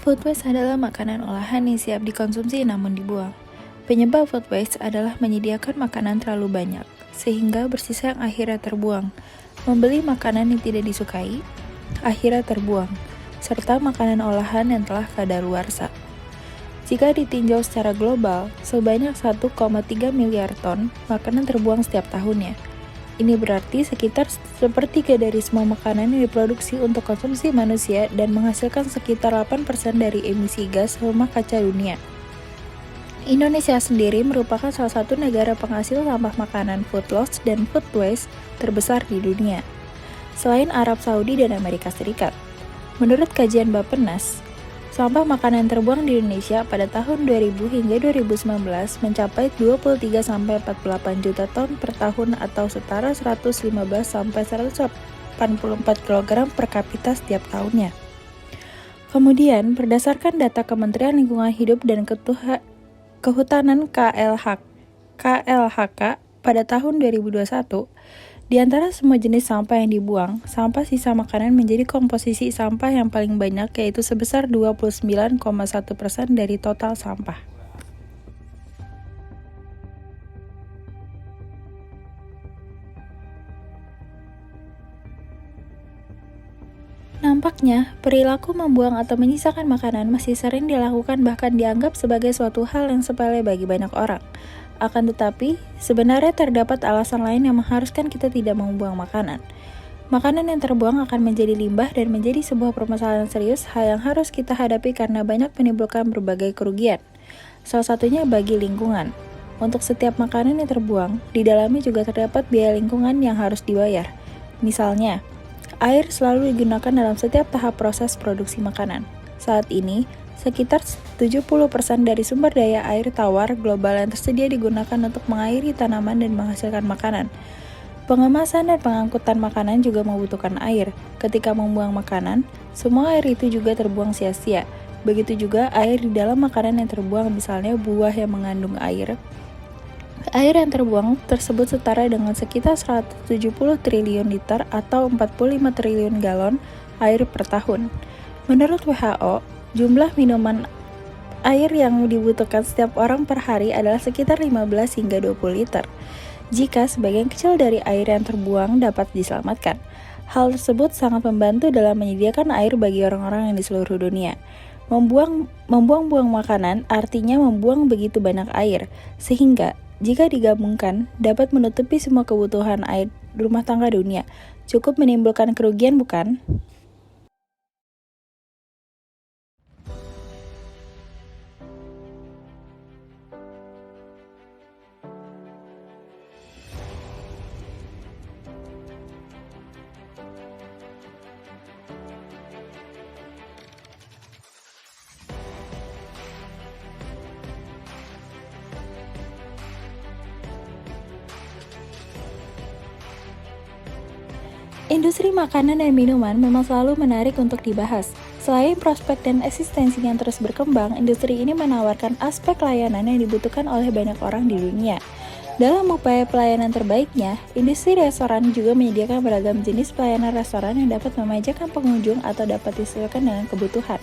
Food waste adalah makanan olahan yang siap dikonsumsi namun dibuang. Penyebab food waste adalah menyediakan makanan terlalu banyak, sehingga bersisa yang akhirnya terbuang. Membeli makanan yang tidak disukai, akhirnya terbuang, serta makanan olahan yang telah kadaluarsa. Jika ditinjau secara global, sebanyak 1,3 miliar ton makanan terbuang setiap tahunnya. Ini berarti sekitar sepertiga dari semua makanan yang diproduksi untuk konsumsi manusia dan menghasilkan sekitar 8% dari emisi gas rumah kaca dunia. Indonesia sendiri merupakan salah satu negara penghasil sampah makanan food loss dan food waste terbesar di dunia, selain Arab Saudi dan Amerika Serikat. Menurut kajian Bappenas, sampah makanan terbuang di Indonesia pada tahun 2000 hingga 2019 mencapai 23-48 juta ton per tahun atau setara 115-184 kg per kapita setiap tahunnya. Kemudian, berdasarkan data Kementerian Lingkungan Hidup dan Kehutanan KLHK pada tahun 2021, di antara semua jenis sampah yang dibuang, sampah sisa makanan menjadi komposisi sampah yang paling banyak, yaitu sebesar 29,1% dari total sampah. Nampaknya, perilaku membuang atau menyisakan makanan masih sering dilakukan bahkan dianggap sebagai suatu hal yang sepele bagi banyak orang. Akan tetapi, sebenarnya terdapat alasan lain yang mengharuskan kita tidak membuang makanan. Makanan yang terbuang akan menjadi limbah dan menjadi sebuah permasalahan serius hal yang harus kita hadapi karena banyak menimbulkan berbagai kerugian. Salah satunya bagi lingkungan. Untuk setiap makanan yang terbuang, di dalamnya juga terdapat biaya lingkungan yang harus dibayar. Misalnya, air selalu digunakan dalam setiap tahap proses produksi makanan. Saat ini, sekitar 70% dari sumber daya air tawar global yang tersedia digunakan untuk mengairi tanaman dan menghasilkan makanan. Pengemasan dan pengangkutan makanan juga membutuhkan air. Ketika membuang makanan, semua air itu juga terbuang sia-sia. Begitu juga air di dalam makanan yang terbuang, misalnya buah yang mengandung air. Air yang terbuang tersebut setara dengan sekitar 170 triliun liter atau 45 triliun galon air per tahun. Menurut WHO, jumlah minuman air yang dibutuhkan setiap orang per hari adalah sekitar 15 hingga 20 liter. Jika sebagian kecil dari air yang terbuang dapat diselamatkan, hal tersebut sangat membantu dalam menyediakan air bagi orang-orang yang di seluruh dunia. Membuang-buang makanan artinya membuang begitu banyak air, sehingga jika digabungkan dapat menutupi semua kebutuhan air rumah tangga dunia. Cukup menimbulkan kerugian, bukan? Industri makanan dan minuman memang selalu menarik untuk dibahas. Selain prospek dan eksistensi yang terus berkembang, industri ini menawarkan aspek layanan yang dibutuhkan oleh banyak orang di dunia. Dalam upaya pelayanan terbaiknya, industri restoran juga menyediakan beragam jenis pelayanan restoran yang dapat memanjakan pengunjung atau dapat disesuaikan dengan kebutuhan.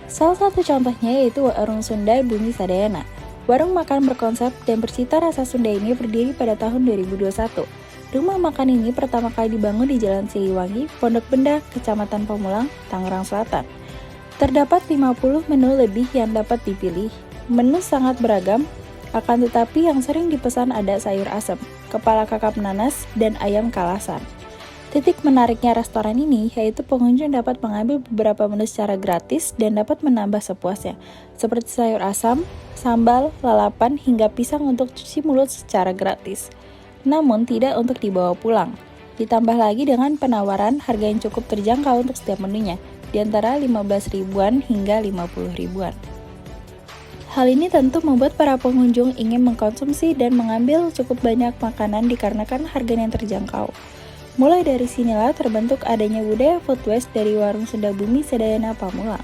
Salah satu contohnya yaitu Warung Sunda Bumi Sadayana. Warung makan berkonsep dan bercita rasa Sunda ini berdiri pada tahun 2021. Rumah makan ini pertama kali dibangun di Jalan Siliwangi, Pondok Benda, Kecamatan Pamulang, Tangerang Selatan. Terdapat 50 menu lebih yang dapat dipilih. Menu sangat beragam, akan tetapi yang sering dipesan ada sayur asem, kepala kakap nanas, dan ayam kalasan. Titik menariknya restoran ini yaitu pengunjung dapat mengambil beberapa menu secara gratis dan dapat menambah sepuasnya, seperti sayur asam, sambal, lalapan, hingga pisang untuk cuci mulut secara gratis. Namun tidak untuk dibawa pulang. Ditambah lagi dengan penawaran harga yang cukup terjangkau untuk setiap menunya, di antara 15 ribuan hingga 50 ribuan. Hal ini tentu membuat para pengunjung ingin mengkonsumsi dan mengambil cukup banyak makanan dikarenakan harganya yang terjangkau. Mulai dari sinilah terbentuk adanya budaya food waste dari Warung Sunda Bumi Sadayana Pamulang.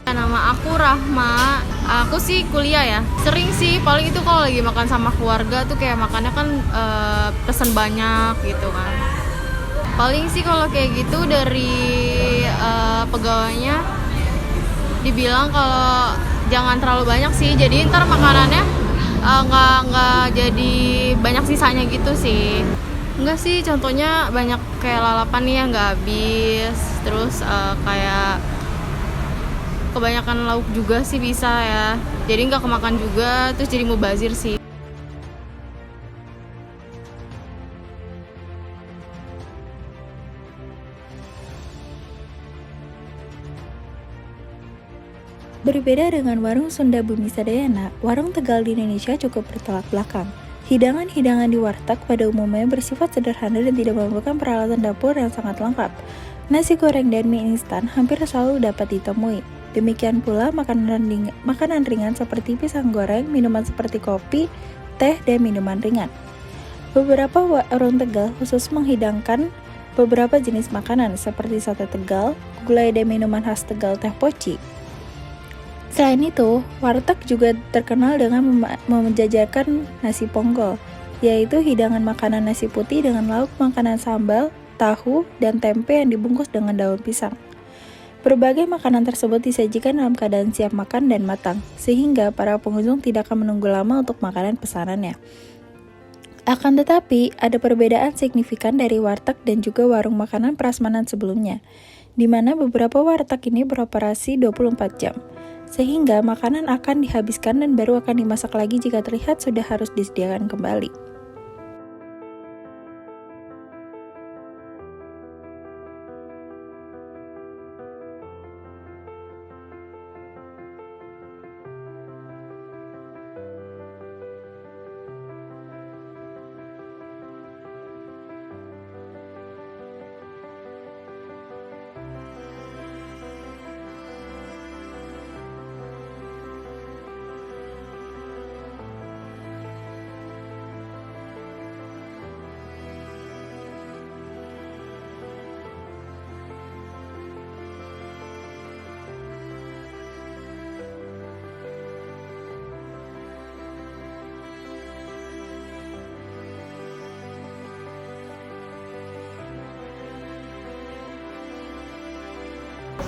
Nama aku Rahma. Aku sih kuliah ya, sering sih paling itu kalau lagi makan sama keluarga tuh kayak makannya kan pesen banyak gitu kan. Paling sih kalau kayak gitu dari pegawainya dibilang kalau jangan terlalu banyak sih, jadi ntar makanannya nggak jadi banyak sisanya gitu sih. Enggak sih, contohnya banyak kayak lalapan nih yang nggak habis, terus kayak kebanyakan lauk juga sih bisa ya, jadi nggak kemakan juga, terus jadi mubazir sih. Berbeda dengan warung Sunda Bumi Sadayana, warung Tegal di Indonesia cukup bertolak belakang. Hidangan-hidangan di warteg pada umumnya bersifat sederhana dan tidak memerlukan peralatan dapur yang sangat lengkap. Nasi goreng dan mie instan hampir selalu dapat ditemui. Demikian pula makanan ringan seperti pisang goreng, minuman seperti kopi, teh, dan minuman ringan. Beberapa warung Tegal khusus menghidangkan beberapa jenis makanan seperti sate Tegal, gulai dan minuman khas Tegal teh poci. Selain itu, warteg juga terkenal dengan menjajakan nasi ponggol, yaitu hidangan makanan nasi putih dengan lauk makanan sambal, tahu, dan tempe yang dibungkus dengan daun pisang. Berbagai makanan tersebut disajikan dalam keadaan siap makan dan matang, sehingga para pengunjung tidak akan menunggu lama untuk makanan pesanannya. Akan tetapi, ada perbedaan signifikan dari warteg dan juga warung makanan prasmanan sebelumnya, di mana beberapa warteg ini beroperasi 24 jam. Sehingga makanan akan dihabiskan dan baru akan dimasak lagi jika terlihat sudah harus disediakan kembali.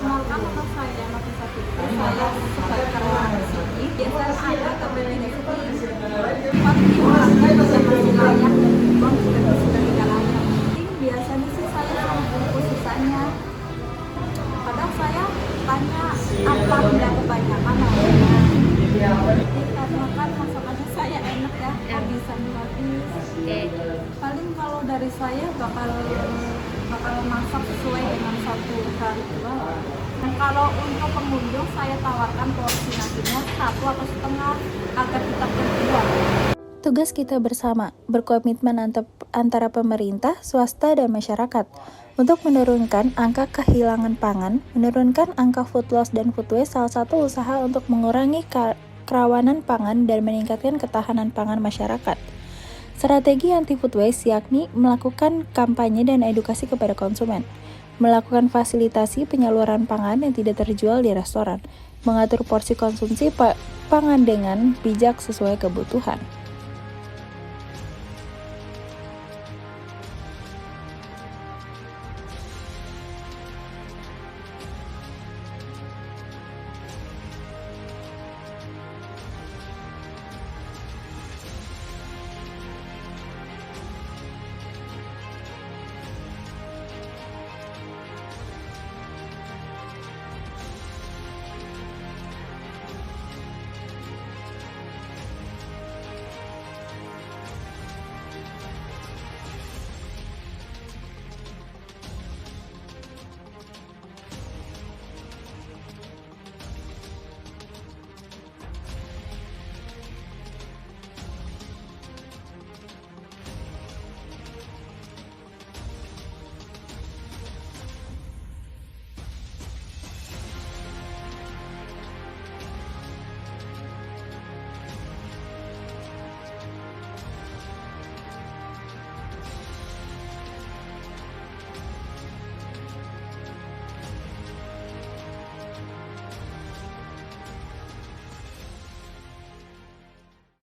Kenalkan nama saya Nafisa Fitri. Saya sebagai karyawan di sini. Biasanya ada teman di sini. Paling diurangkan bisa masih layak dan dibuang sudah tidak layak. Biasanya sih saya selalu bungkus sisanya. Kadang saya tanya apa tidak kebanyakan namanya. Karena kan masakannya saya enak ya, habisan habis. Paling kalau dari saya bakal masak sesuai dengan satu hari dua. Dan kalau untuk pengunjung saya tawarkan porsi nasinya 1 atau setengah agar tetap berdua. Tugas kita bersama, berkomitmen antara pemerintah, swasta, dan masyarakat untuk menurunkan angka kehilangan pangan, menurunkan angka food loss dan food waste, salah satu usaha untuk mengurangi kerawanan pangan dan meningkatkan ketahanan pangan masyarakat. Strategi anti food waste yakni melakukan kampanye dan edukasi kepada konsumen, melakukan fasilitasi penyaluran pangan yang tidak terjual di restoran, mengatur porsi konsumsi pangan dengan bijak sesuai kebutuhan.